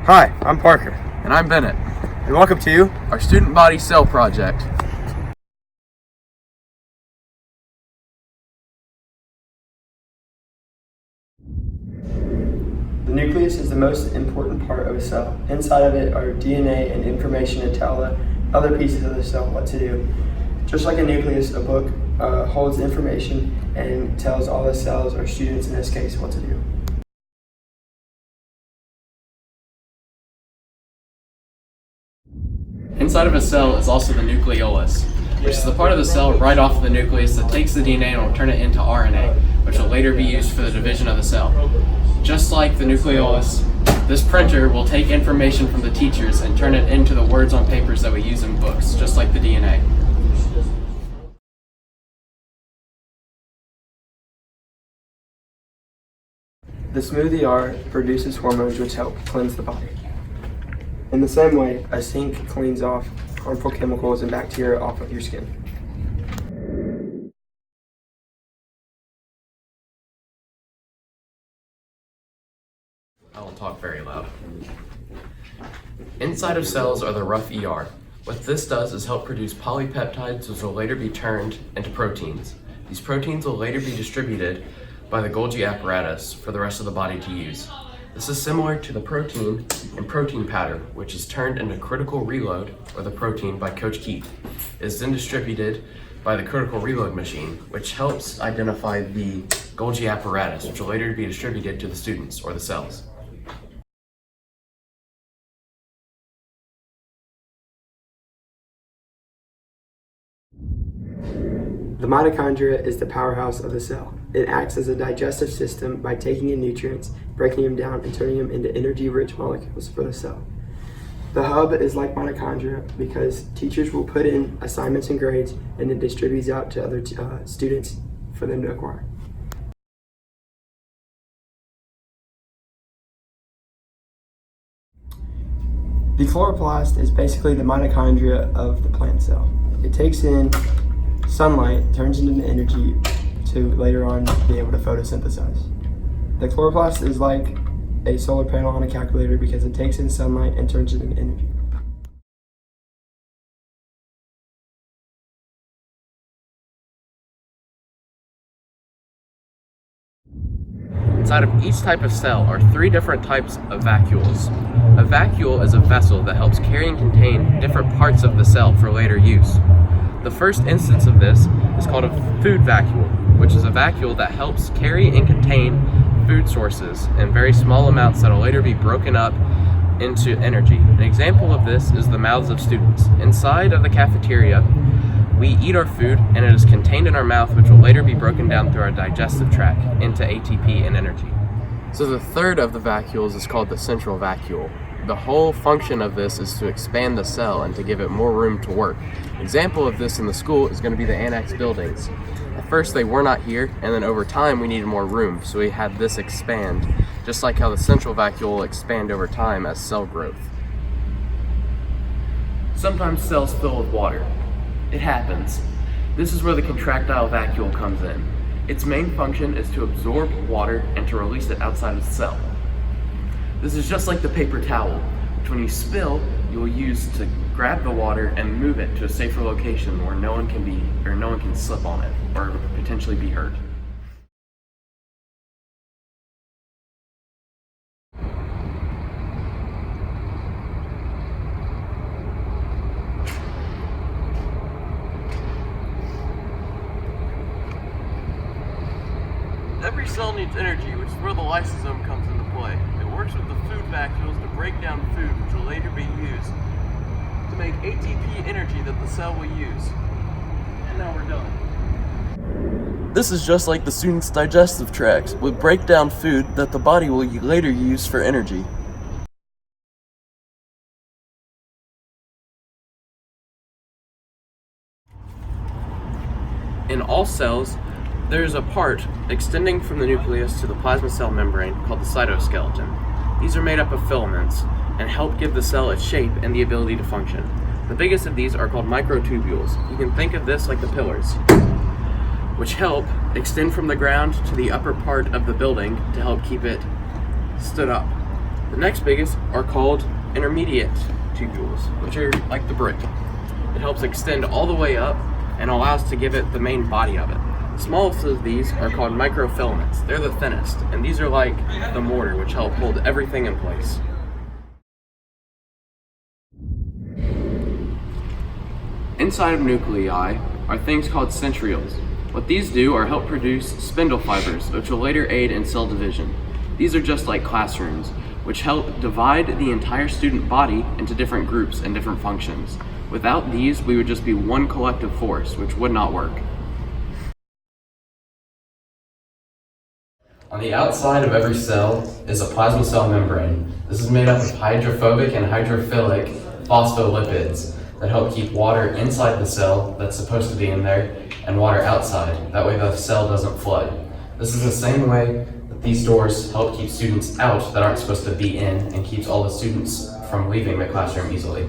Hi, I'm Parker, And I'm Bennett. and welcome to Our Student Body Cell Project. The nucleus is the most important part of a cell. Inside of it are DNA and information to tell the other pieces of the cell what to do. Just like a nucleus, a book holds information and tells all the cells, or students in this case, what to do. Inside of a cell is also the nucleolus, which is the part of the cell right off the nucleus that takes the DNA and will turn it into RNA, which will later be used for the division of the cell. Just like the nucleolus, this printer will take information from the teachers and turn it into the words on papers that we use in books, just like the DNA. The smoothie R produces hormones which help cleanse the body. In the same way, a sink cleans off harmful chemicals and bacteria off of your skin. I won't talk very loud. Inside of cells are the rough ER. What this does is help produce polypeptides, which will later be turned into proteins. These proteins will later be distributed by the Golgi apparatus for the rest of the body to use. This is similar to the protein and protein powder, which is turned into critical reload, or the protein, by Coach Keith. It is then distributed by the critical reload machine, which helps identify the Golgi apparatus, which will later be distributed to the students or the cells. The mitochondria is the powerhouse of the cell. It acts as a digestive system by taking in nutrients, breaking them down, and turning them into energy-rich molecules for the cell. The hub is like mitochondria because teachers will put in assignments and grades, and it distributes out to other students for them to acquire. The chloroplast is basically the mitochondria of the plant cell. It takes in sunlight, turns it into energy to later on be able to photosynthesize. The chloroplast is like a solar panel on a calculator because it takes in sunlight and turns it into energy. Inside of each type of cell are 3 different types of vacuoles. A vacuole is a vessel that helps carry and contain different parts of the cell for later use. The first instance of this is called a food vacuole, which is a vacuole that helps carry and contain food sources in very small amounts that will later be broken up into energy. An example of this is the mouths of students. Inside of the cafeteria, we eat our food and it is contained in our mouth, which will later be broken down through our digestive tract into ATP and energy. So the third of the vacuoles is called the central vacuole. The whole function of this is to expand the cell and to give it more room to work. An example of this in the school is going to be the annex buildings. At first they were not here, and then over time we needed more room, so we had this expand, just like how the central vacuole will expand over time as cell growth. Sometimes cells fill with water. It happens. This is where the contractile vacuole comes in. Its main function is to absorb water and to release it outside of the cell. This is just like the paper towel, which when you spill, you will use to grab the water and move it to a safer location where no one can slip on it or potentially be hurt. Every cell needs energy, which is where the lysosome comes into play. It works with the food vacuoles to break down food, which will later be used to make ATP energy that the cell will use. And now we're done. This is just like the student's digestive tracts, would break down food that the body will later use for energy. In all cells, there is a part extending from the nucleus to the plasma cell membrane called the cytoskeleton. These are made up of filaments and help give the cell its shape and the ability to function. The biggest of these are called microtubules. You can think of this like the pillars, which help extend from the ground to the upper part of the building to help keep it stood up. The next biggest are called intermediate tubules, which are like the brick. It helps extend all the way up and allows to give it the main body of it. The smallest of these are called microfilaments. They're the thinnest, and these are like the mortar, which help hold everything in place. Inside of nuclei are things called centrioles. What these do are help produce spindle fibers, which will later aid in cell division. These are just like classrooms, which help divide the entire student body into different groups and different functions. Without these, we would just be one collective force, which would not work. On the outside of every cell is a plasma cell membrane. This is made up of hydrophobic and hydrophilic phospholipids that help keep water inside the cell that's supposed to be in there and water outside. That way the cell doesn't flood. This is the same way that these doors help keep students out that aren't supposed to be in and keeps all the students from leaving the classroom easily.